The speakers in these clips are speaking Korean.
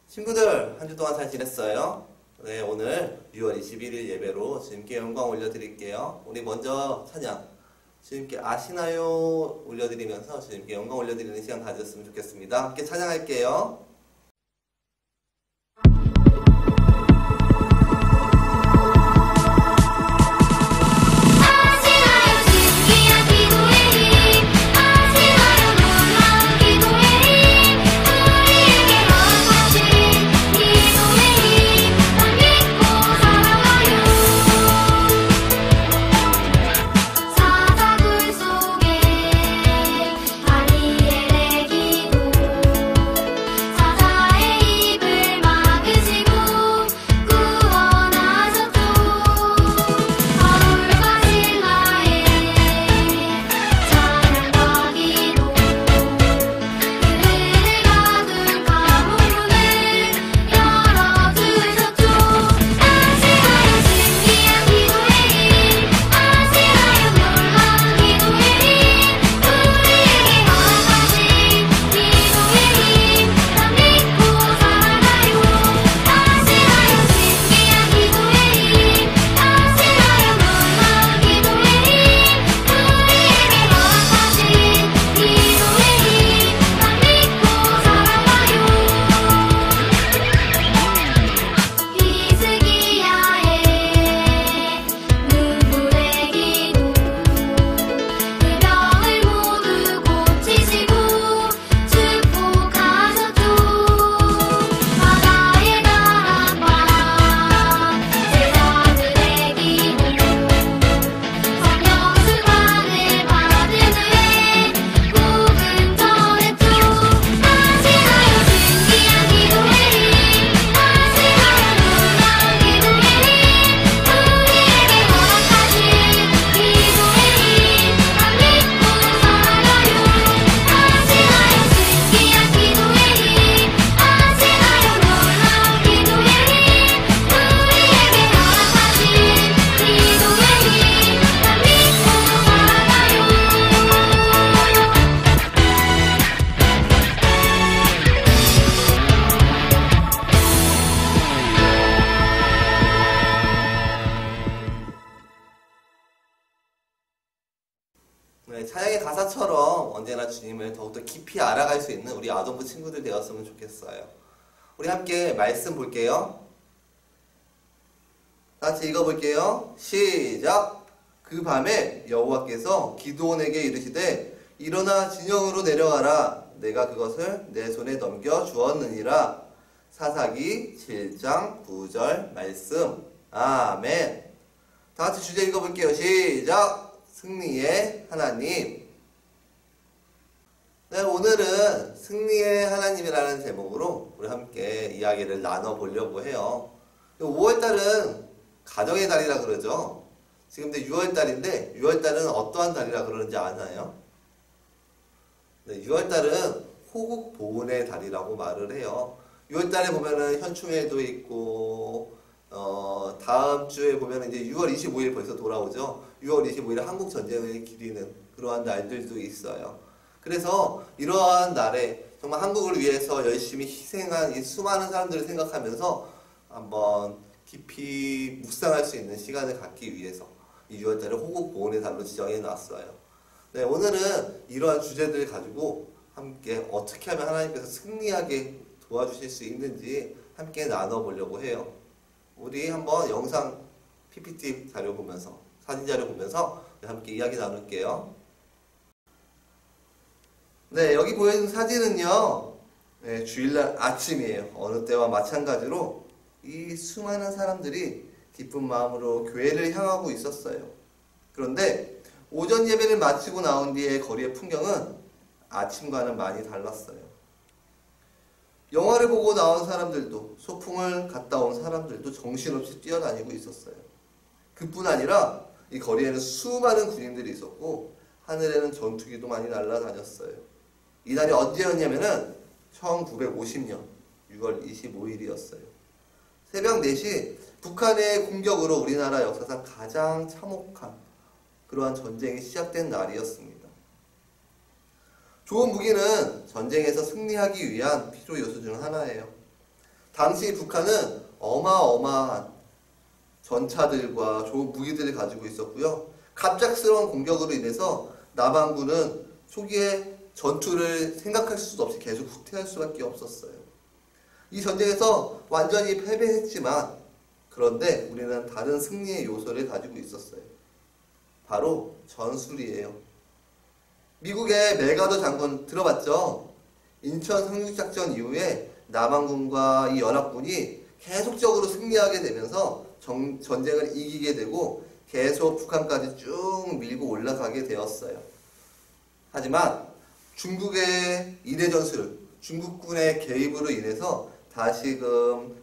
친구들, 한 주 동안 잘 지냈어요? 네, 오늘 6월 21일 예배로 주님께 영광 올려드릴게요. 우리 먼저 찬양, 주님께 아시나요? 올려드리면서 주님께 영광 올려드리는 시간 가졌으면 좋겠습니다. 함께 찬양할게요. 네, 찬양의 가사처럼 언제나 주님을 더욱더 깊이 알아갈 수 있는 우리 아동부 친구들 되었으면 좋겠어요. 우리 함께 말씀 볼게요. 같이 읽어볼게요. 시작! 그 밤에 여호와께서 기드온에게 이르시되 일어나 진영으로 내려가라. 내가 그것을 내 손에 넘겨 주었느니라. 사사기 7장 9절 말씀. 아멘. 다 같이 주제 읽어볼게요. 시작! 승리의 하나님. 네, 오늘은 승리의 하나님이라는 제목으로 우리 함께 이야기를 나눠보려고 해요. 5월달은 가정의 달이라 그러죠. 지금 6월달인데 6월달은 어떠한 달이라 그러는지 아나요? 네, 6월달은 호국 보훈의 달이라고 말을 해요. 6월달에 보면은 현충일도 있고 다음 주에 보면 이제 6월 25일 벌써 돌아오죠. 6월 25일 한국 전쟁을 기리는 그러한 날들도 있어요. 그래서 이러한 날에 정말 한국을 위해서 열심히 희생한 이 수많은 사람들을 생각하면서 한번 깊이 묵상할 수 있는 시간을 갖기 위해서 이 6월달을 호국 보훈의 달로 지정해 놨어요. 네, 오늘은 이러한 주제들을 가지고 함께 어떻게 하면 하나님께서 승리하게 도와주실 수 있는지 함께 나눠보려고 해요. 우리 한번 영상 PPT 자료 보면서 사진 자료 보면서 함께 이야기 나눌게요. 네, 여기 보여준 사진은요, 네, 주일날 아침이에요. 어느 때와 마찬가지로 이 수많은 사람들이 기쁜 마음으로 교회를 향하고 있었어요. 그런데 오전 예배를 마치고 나온 뒤에 거리의 풍경은 아침과는 많이 달랐어요. 영화를 보고 나온 사람들도, 소풍을 갔다 온 사람들도 정신없이 뛰어다니고 있었어요. 그뿐 아니라 이 거리에는 수많은 군인들이 있었고 하늘에는 전투기도 많이 날아다녔어요. 이날이 언제였냐면은 1950년 6월 25일이었어요. 새벽 4시 북한의 공격으로 우리나라 역사상 가장 참혹한 그러한 전쟁이 시작된 날이었습니다. 좋은 무기는 전쟁에서 승리하기 위한 필요 요소 중 하나예요. 당시 북한은 어마어마한 전차들과 좋은 무기들을 가지고 있었고요. 갑작스러운 공격으로 인해서 남한군은 초기에 전투를 생각할 수도 없이 계속 후퇴할 수밖에 없었어요. 이 전쟁에서 완전히 패배했지만 그런데 우리는 다른 승리의 요소를 가지고 있었어요. 바로 전술이에요. 미국의 메가더 장군 들어봤죠? 인천 상륙작전 이후에 남한군과 이 연합군이 계속적으로 승리하게 되면서 전쟁을 이기게 되고 계속 북한까지 쭉 밀고 올라가게 되었어요. 하지만 중국의 이내 전술, 중국군의 개입으로 인해서 다시금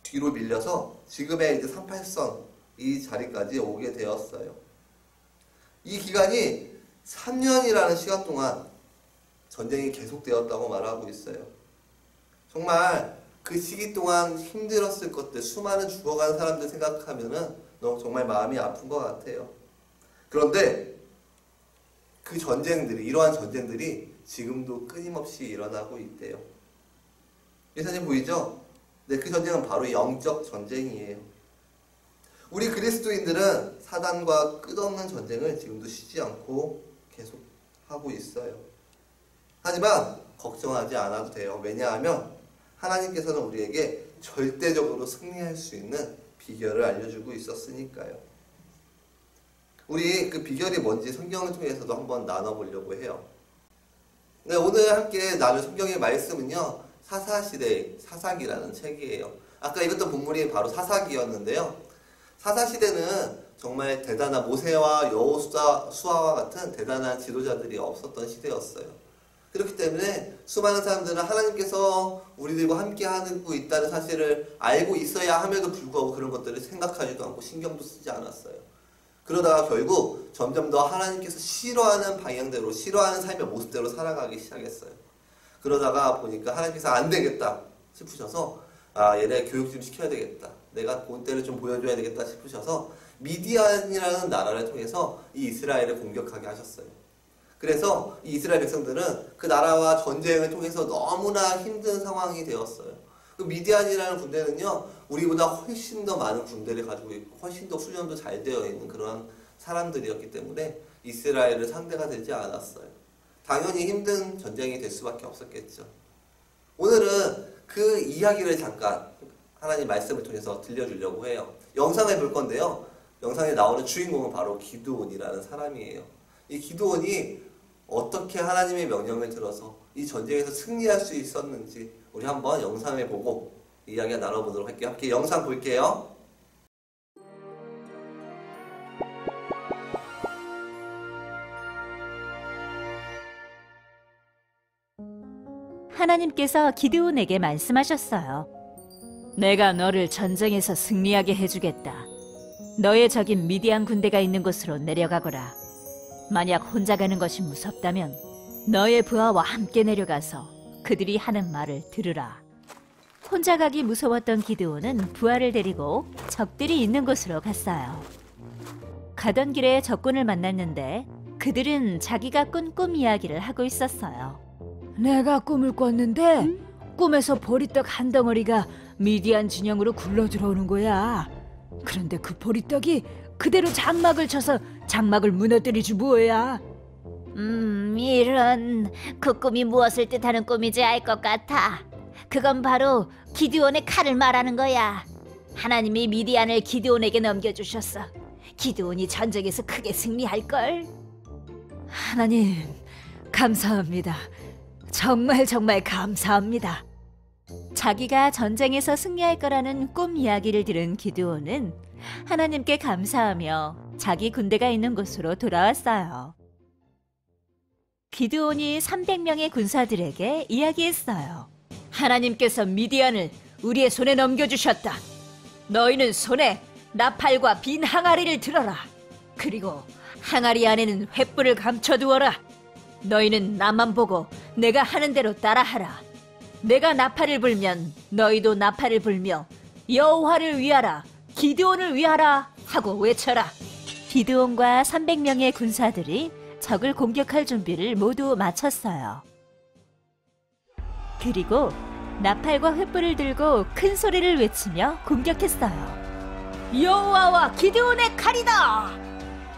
뒤로 밀려서 지금의 이제 38선 이 자리까지 오게 되었어요. 이 기간이 3년이라는 시간 동안 전쟁이 계속되었다고 말하고 있어요. 정말 그 시기 동안 힘들었을 것들, 수많은 죽어간 사람들 생각하면은 너무 정말 마음이 아픈 것 같아요. 그런데 그 전쟁들이, 이러한 전쟁들이 지금도 끊임없이 일어나고 있대요. 이 사진 보이죠? 네, 그 전쟁은 바로 영적 전쟁이에요. 우리 그리스도인들은 사단과 끝없는 전쟁을 지금도 쉬지 않고 계속 하고 있어요. 하지만 걱정하지 않아도 돼요. 왜냐하면 하나님께서는 우리에게 절대적으로 승리할 수 있는 비결을 알려주고 있었으니까요. 우리 그 비결이 뭔지 성경을 통해서도 한번 나눠보려고 해요. 네, 오늘 함께 나눌 성경의 말씀은요, 사사시대 사사기라는 책이에요. 아까 읽었던 본문이 바로 사사기였는데요. 사사시대는 정말 대단한 모세와 여호수아와 같은 대단한 지도자들이 없었던 시대였어요. 그렇기 때문에 수많은 사람들은 하나님께서 우리들과 함께 하고 있다는 사실을 알고 있어야 함에도 불구하고 그런 것들을 생각하지도 않고 신경도 쓰지 않았어요. 그러다가 결국 점점 더 하나님께서 싫어하는 방향대로, 싫어하는 삶의 모습대로 살아가기 시작했어요. 그러다가 보니까 하나님께서 안 되겠다 싶으셔서 얘네 교육 좀 시켜야 되겠다, 내가 본때를 좀 보여줘야 되겠다 싶으셔서 미디안이라는 나라를 통해서 이 이스라엘을 공격하게 하셨어요. 그래서 이 이스라엘 백성들은 그 나라와 전쟁을 통해서 너무나 힘든 상황이 되었어요. 그 미디안이라는 군대는요, 우리보다 훨씬 더 많은 군대를 가지고 있고 훨씬 더 훈련도 잘 되어 있는 그런 사람들이었기 때문에 이스라엘을 상대가 되지 않았어요. 당연히 힘든 전쟁이 될 수밖에 없었겠죠. 오늘은 그 이야기를 잠깐 하나님 말씀을 통해서 들려주려고 해요. 영상을 볼 건데요. 영상에 나오는 주인공은 바로 기드온이라는 사람이에요. 이 기드온이 어떻게 하나님의 명령을 들어서 이 전쟁에서 승리할 수 있었는지 우리 한번 영상을 보고 이야기 나눠보도록 할게요. 함께 영상 볼게요. 하나님께서 기드온에게 말씀하셨어요. 내가 너를 전쟁에서 승리하게 해주겠다. 너의 적인 미디안 군대가 있는 곳으로 내려가거라. 만약 혼자 가는 것이 무섭다면 너의 부하와 함께 내려가서 그들이 하는 말을 들으라. 혼자 가기 무서웠던 기드온은 부하를 데리고 적들이 있는 곳으로 갔어요. 가던 길에 적군을 만났는데 그들은 자기가 꾼 꿈 이야기를 하고 있었어요. 내가 꿈을 꿨는데 꿈에서 보리떡 한 덩어리가 미디안 진영으로 굴러 들어오는 거야. 그런데 그 보리떡이 그대로 장막을 쳐서 장막을 무너뜨리지 뭐야. 이런, 그 꿈이 무엇을 뜻하는 꿈인지 알 것 같아. 그건 바로 기드온의 칼을 말하는 거야. 하나님이 미디안을 기드온에게 넘겨주셨어. 기드온이 전쟁에서 크게 승리할걸. 하나님, 감사합니다. 정말 감사합니다. 자기가 전쟁에서 승리할 거라는 꿈 이야기를 들은 기드온은 하나님께 감사하며 자기 군대가 있는 곳으로 돌아왔어요. 기드온이 300명의 군사들에게 이야기했어요. 하나님께서 미디안을 우리의 손에 넘겨주셨다. 너희는 손에 나팔과 빈 항아리를 들어라. 그리고 항아리 안에는 횃불을 감춰두어라. 너희는 나만 보고 내가 하는 대로 따라하라. 내가 나팔을 불면 너희도 나팔을 불며 여호와를 위하라, 기드온을 위하라 하고 외쳐라. 기드온과 300명의 군사들이 적을 공격할 준비를 모두 마쳤어요. 그리고 나팔과 횃불을 들고 큰 소리를 외치며 공격했어요. 여호와와 기드온의 칼이다!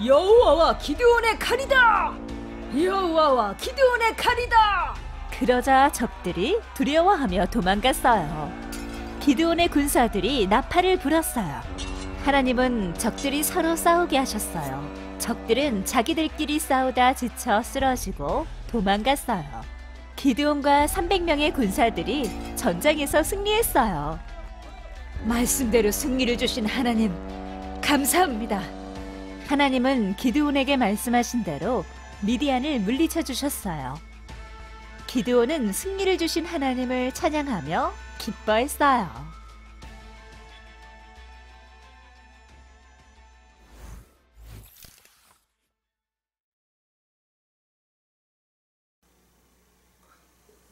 여호와와 기드온의 칼이다! 여호와와 기드온의 칼이다! 그러자 적들이 두려워하며 도망갔어요. 기드온의 군사들이 나팔을 불었어요. 하나님은 적들이 서로 싸우게 하셨어요. 적들은 자기들끼리 싸우다 지쳐 쓰러지고 도망갔어요. 기드온과 300명의 군사들이 전장에서 승리했어요. 말씀대로 승리를 주신 하나님, 감사합니다. 하나님은 기드온에게 말씀하신 대로 미디안을 물리쳐 주셨어요. 기드온은 승리를 주신 하나님을 찬양하며 기뻐했어요.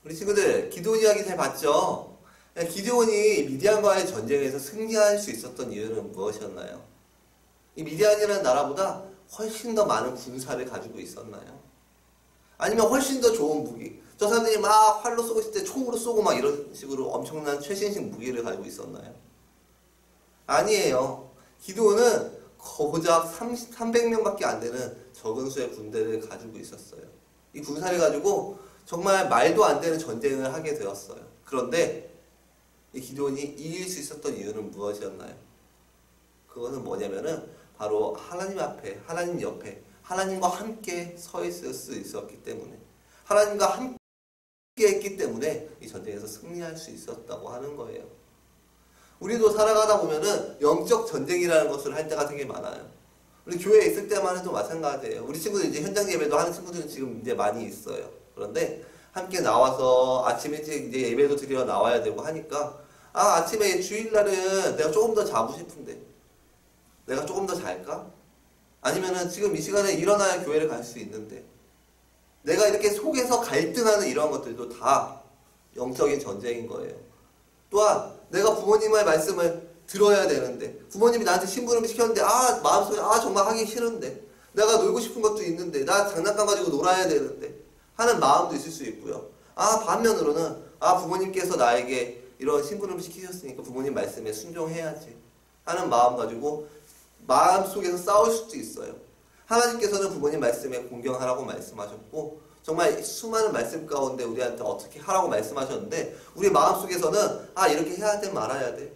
우리 친구들, 기드온 이야기 잘 봤죠? 기드온이 미디안과의 전쟁에서 승리할 수 있었던 이유는 무엇이었나요? 이 미디안이라는 나라보다 훨씬 더 많은 군사를 가지고 있었나요? 아니면 훨씬 더 좋은 무기, 저 사람들이 막 활로 쏘고 있을 때 총으로 쏘고 막 이런 식으로 엄청난 최신식 무기를 가지고 있었나요? 아니에요. 기드온은 고작 300명밖에 안 되는 적은 수의 군대를 가지고 있었어요. 이 군사를 가지고 정말 말도 안 되는 전쟁을 하게 되었어요. 그런데 이 기드온이 이길 수 있었던 이유는 무엇이었나요? 그것은 뭐냐면은 바로 하나님 앞에, 하나님 옆에, 하나님과 함께 서 있을 수 있었기 때문에, 하나님과 함께 했기 때문에 이 전쟁에서 승리할 수 있었다고 하는 거예요. 우리도 살아가다 보면은 영적 전쟁이라는 것을 할 때가 되게 많아요. 우리 교회에 있을 때만 해도 마찬가지예요. 우리 친구들 이제 현장 예배도 하는 친구들은 지금 이제 많이 있어요. 그런데 함께 나와서 아침 일찍 이제 예배도 드리러 나와야 되고 하니까, 아침에 주일날은 내가 조금 더 자고 싶은데 내가 조금 더 잘까? 아니면은 지금 이 시간에 일어나야 교회를 갈 수 있는데, 내가 이렇게 속에서 갈등하는 이런 것들도 다 영적인 전쟁인 거예요. 또한 내가 부모님의 말씀을 들어야 되는데, 부모님이 나한테 심부름 시켰는데 마음속에 정말 하기 싫은데, 내가 놀고 싶은 것도 있는데, 나 장난감 가지고 놀아야 되는데 하는 마음도 있을 수 있고요. 반면으로는 부모님께서 나에게 이런 심부름 시키셨으니까 부모님 말씀에 순종해야지 하는 마음 가지고 마음속에서 싸울 수도 있어요. 하나님께서는 부모님 말씀에 공경하라고 말씀하셨고, 정말 수많은 말씀 가운데 우리한테 어떻게 하라고 말씀하셨는데, 우리 마음속에서는 이렇게 해야 돼 말아야 돼,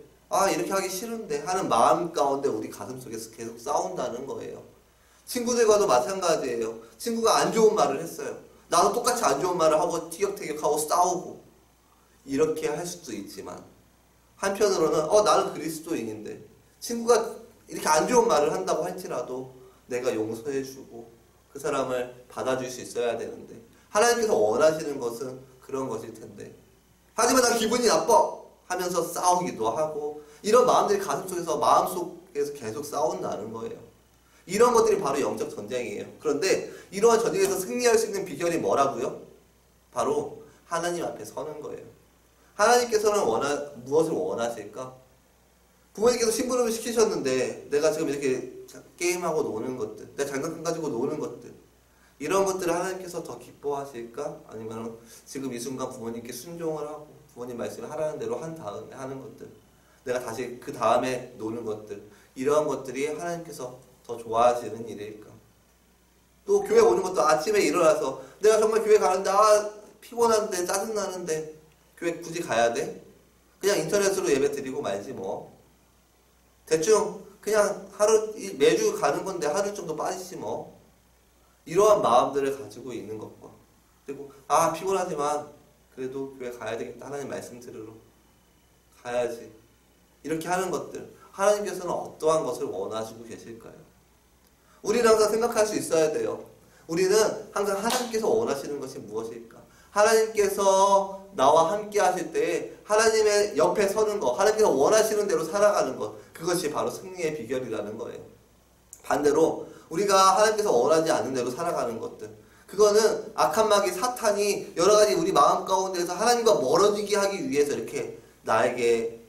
이렇게 하기 싫은데 하는 마음 가운데 우리 가슴속에서 계속 싸운다는 거예요. 친구들과도 마찬가지예요. 친구가 안 좋은 말을 했어요. 나도 똑같이 안 좋은 말을 하고 티격태격하고 싸우고 이렇게 할 수도 있지만, 한편으로는 나는 그리스도인인데 친구가 이렇게 안 좋은 말을 한다고 할지라도 내가 용서해주고 그 사람을 받아줄 수 있어야 되는데, 하나님께서 원하시는 것은 그런 것일 텐데, 하지만 난 기분이 나빠 하면서 싸우기도 하고, 이런 마음들이 가슴속에서 마음속에서 계속 싸운다는 거예요. 이런 것들이 바로 영적 전쟁이에요. 그런데 이러한 전쟁에서 승리할 수 있는 비결이 뭐라고요? 바로 하나님 앞에 서는 거예요. 하나님께서는 무엇을 원하실까? 부모님께서 심부름을 시키셨는데 내가 지금 이렇게 게임하고 노는 것들, 내가 장난감 가지고 노는 것들, 이런 것들을 하나님께서 더 기뻐하실까? 아니면 지금 이 순간 부모님께 순종을 하고 부모님 말씀을 하라는 대로 한 다음에 하는 것들, 내가 다시 그 다음에 노는 것들, 이러한 것들이 하나님께서 더 좋아하시는 일일까? 또 교회 오는 것도 아침에 일어나서 내가 정말 교회 가는데 피곤한데 짜증나는데 교회 굳이 가야 돼? 그냥 인터넷으로 예배 드리고 말지 뭐. 대충 그냥 매주 가는 건데 하루 정도 빠지지 뭐. 이러한 마음들을 가지고 있는 것과, 그리고 피곤하지만 그래도 교회 가야 되겠다, 하나님 말씀 들으러 가야지, 이렇게 하는 것들, 하나님께서는 어떠한 것을 원하시고 계실까요? 우리는 항상 생각할 수 있어야 돼요. 우리는 항상 하나님께서 원하시는 것이 무엇일까? 하나님께서 나와 함께 하실 때 하나님의 옆에 서는 것, 하나님께서 원하시는 대로 살아가는 것, 그것이 바로 승리의 비결이라는 거예요. 반대로 우리가 하나님께서 원하지 않는 대로 살아가는 것들, 그거는 악한 마귀 사탄이 여러 가지 우리 마음 가운데서 하나님과 멀어지게 하기 위해서 이렇게 나에게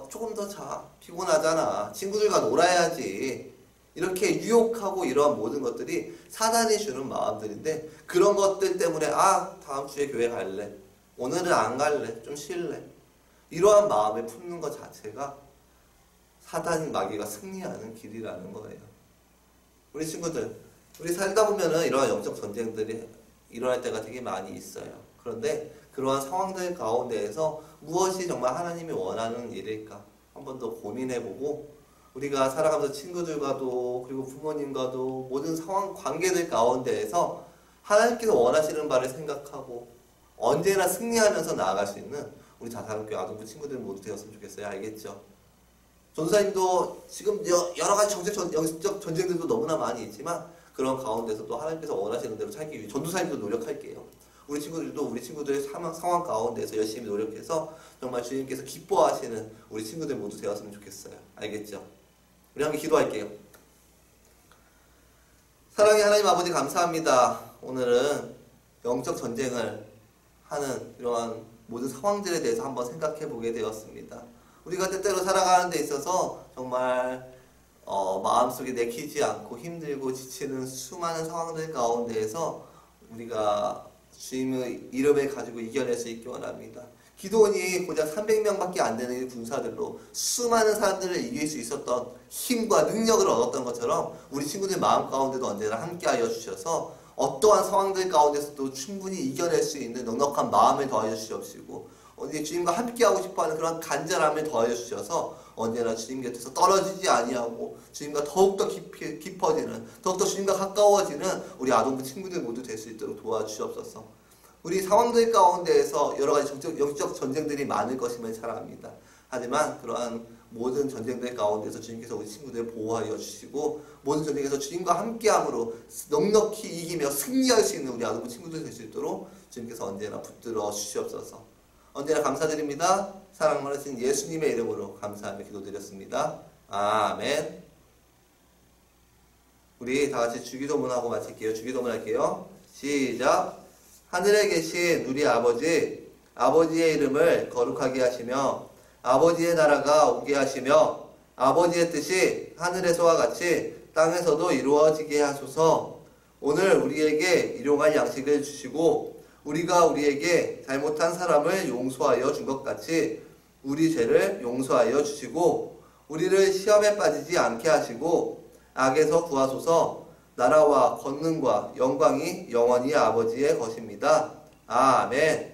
조금 더 자, 피곤하잖아, 친구들과 놀아야지, 이렇게 유혹하고, 이러한 모든 것들이 사단이 주는 마음들인데, 그런 것들 때문에 다음 주에 교회 갈래, 오늘은 안 갈래. 좀 쉴래. 이러한 마음을 품는 것 자체가 사단 마귀가 승리하는 길이라는 거예요. 우리 친구들, 우리 살다 보면은 이러한 영적 전쟁들이 일어날 때가 되게 많이 있어요. 그런데 그러한 상황들 가운데에서 무엇이 정말 하나님이 원하는 일일까? 한 번 더 고민해보고 우리가 살아가면서 친구들과도 그리고 부모님과도 모든 상황 관계들 가운데에서 하나님께서 원하시는 바를 생각하고 언제나 승리하면서 나아갈 수 있는 우리 자사랑교회 아동부 친구들 모두 되었으면 좋겠어요. 알겠죠? 전도사님도 지금 여러 가지 영적 전쟁들도 너무나 많이 있지만 그런 가운데서 또 하나님께서 원하시는 대로 살기 위해 전도사님도 노력할게요. 우리 친구들도 우리 친구들의 상황 가운데서 열심히 노력해서 정말 주님께서 기뻐하시는 우리 친구들 모두 되었으면 좋겠어요. 알겠죠? 우리 함께 기도할게요. 사랑의 하나님 아버지 감사합니다. 오늘은 영적 전쟁을 하는 이러한 모든 상황들에 대해서 한번 생각해 보게 되었습니다. 우리가 때때로 살아가는 데 있어서 정말 마음속에 내키지 않고 힘들고 지치는 수많은 상황들 가운데에서 우리가 주님의 이름을 가지고 이겨낼 수 있기 원합니다. 기도원이 고작 300명밖에 안 되는 군사들로 수많은 사람들을 이길 수 있었던 힘과 능력을 얻었던 것처럼 우리 친구들 마음 가운데도 언제나 함께하여 주셔서 어떠한 상황들 가운데서도 충분히 이겨낼 수 있는 넉넉한 마음을 더하여 주시옵시고 언제 주님과 함께하고 싶어하는 그런 간절함을 더하여 주셔서 언제나 주님 곁에서 떨어지지 아니하고 주님과 더욱더 깊어지는 더욱더 주님과 가까워지는 우리 아동부 친구들 모두 될 수 있도록 도와주시옵소서. 우리 상황들 가운데에서 여러 가지 영적 전쟁들이 많을 것임을 잘 압니다. 하지만 그러한 모든 전쟁들 가운데서 주님께서 우리 친구들을 보호하여 주시고 모든 전쟁에서 주님과 함께함으로 넉넉히 이기며 승리할 수 있는 우리 아동부 친구들 될 수 있도록 주님께서 언제나 붙들어 주시옵소서. 언제나 감사드립니다. 사랑 많으신 예수님의 이름으로 감사하며 기도드렸습니다. 아멘. 우리 다같이 주기도문하고 마칠게요. 주기도문 할게요. 시작. 하늘에 계신 우리 아버지, 아버지의 이름을 거룩하게 하시며 아버지의 나라가 오게 하시며 아버지의 뜻이 하늘에서와 같이 땅에서도 이루어지게 하소서. 오늘 우리에게 일용할 양식을 주시고 우리가 우리에게 잘못한 사람을 용서하여 준 것 같이 우리 죄를 용서하여 주시고 우리를 시험에 빠지지 않게 하시고 악에서 구하소서. 나라와 권능과 영광이 영원히 아버지의 것입니다. 아멘.